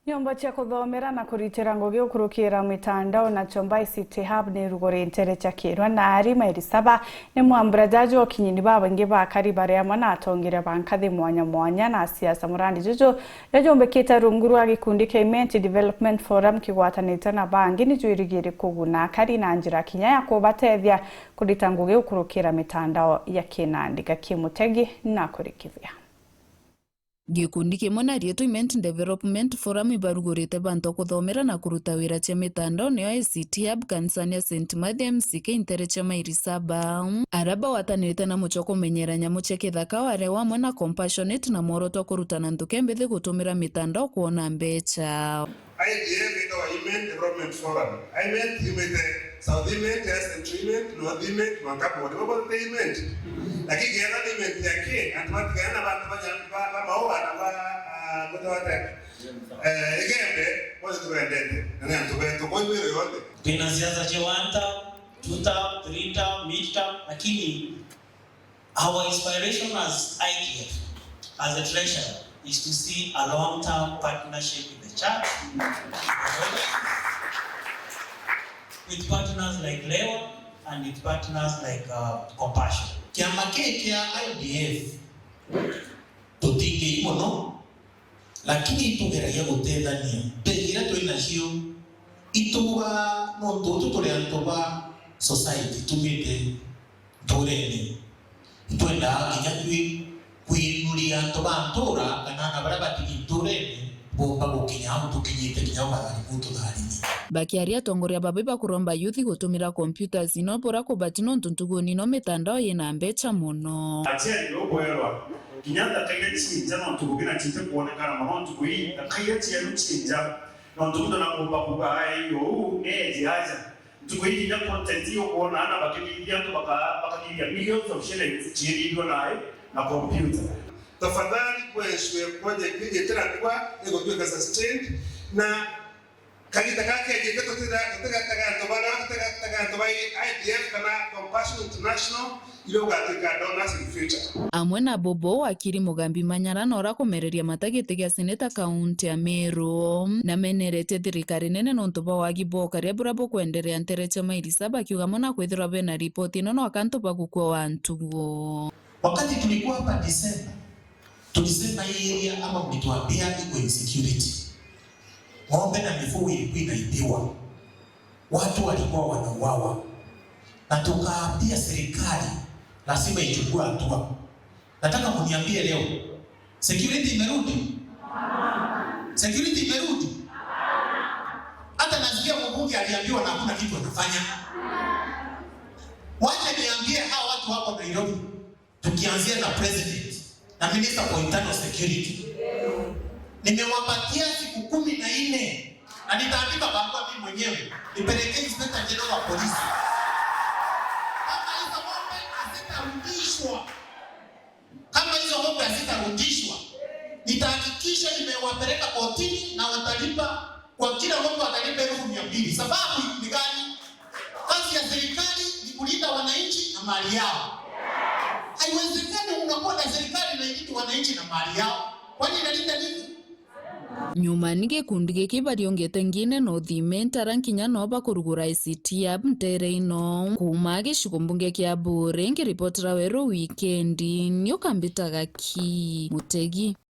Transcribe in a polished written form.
Nyomba cia kuthomera na kuritira ngugi ukurukira mitandao na chomba ICT Hub ni rugori ntere cha kirwa na arima irisaba ni mwamburajaji wa kinyini ba bangi ba kari baria mwana atongire bankathi mwanya na siasa murandi juju yajombe kita runguru agi kundi Kement Development Forum kigwatanite na bangi ni juirigire kuguna kari na njira kinya ya kubatethia kurita ngugi ukurukira mitandao ya Kinandi Gakimutegi na kurikithia. Gikundi kimwe na Kement Development Forum ibarugurite bantu kuthomera na kuruta wira cia mitandao ni ICT Hub kanisani ya St. Matthew MCK intere cia Mairisaba araba watanirite na muco kumenyera nyamu cia kithaka ware wamwe na compassionate na muoroto kurutana ntuke mbithi gutumira mitandao kuona mbecha. IDF ndo Kement Development Forum. Kement South Kement, Central Kement, North Kement, Makapo, ndipo Kement. Lakini gera Kement yake anatumatikana na bantu ba maoa na ba kutawata. Igembe kwa tuendete. Na antubeto kwa hiyo yote. Tuna siasa chewanta, tuta, trita, mita, lakini our inspiration as IDF, as a treasurer, is to see a long-term partnership with the church, with partners like Lewa and with partners like Compassion. Kiama kia IDF tutinge imono, lakini itugeragia gutethania tegira twinacio ituga no tutule antoba society tumite torene twenda kinyatwi kwinuria antoba antora kana na baraba tigitorene bomba gukinya tukinyite kinya bagari mutu tharini bakiaria tongoria babeba kuromba youth gutumira computers inopora kubatino ntuntuguni no mitandao yina mbecha muno atia ndio bwerwa kinyanda kaire chinja no tugubira chinte kuonekana maho tukui kaire chenu chinja no ntundo na bomba ayo aja tukui ya content yo kuona na bakilia to bakakilia millions of shillings chirido naye na computer. Tafadhali kweshwe project yetra kwa ego tuweka sustained na kagita kake yeketo tega IDF kana Compassion International ilo gatika donors in future. Amwe na Bobo wakiri Mugambi Manyara nora kumereria matagete gya seneta kaunti ya Meru na menerete thirikari nene no ntuba wagibo karia burabo kwenderea ntere cia Mairisaba kiugamo na kwithira bena ripoti nono akantuba gukua wantugo. Wakati tulikuwa hapa December, tulisema hii area ama mlituambia iko insecurity. Ng'ombe na mifugo ilikuwa inaibiwa. Watu walikuwa wanauawa. Na tukaambia serikali lazima ichukue hatua. Nataka mniambie leo, security imerudi? Security imerudi? Hata nasikia mbunge aliambiwa na hakuna kitu anafanya. Wacha niambie hao watu wako Nairobi. Tukianzia na president na minister for internal security. Nimewapatia siku 14 na nitaandika barua mimi mwenyewe nipelekee inspector general wa polisi. Kama hizo ng'ombe hazitarudishwa, nitahakikisha nimewapeleka kotini na watalipa kwa kila ng'ombe watalipa 200,000. Sababu ni gani? Kazi ya serikali ni kulinda wananchi na mali yao. Haiwezekani unakuwa na serikali na ingitu wananchi na mali yao. Kwani inalinda nini? Nyuma nige kundi giki bariongete ngine no thimenta rankinya no bakurugura ICT Hub ntere ino kuma gicikumbunge kia Bure ngiripotera weru weekend nyukambitaga ki Mutegi.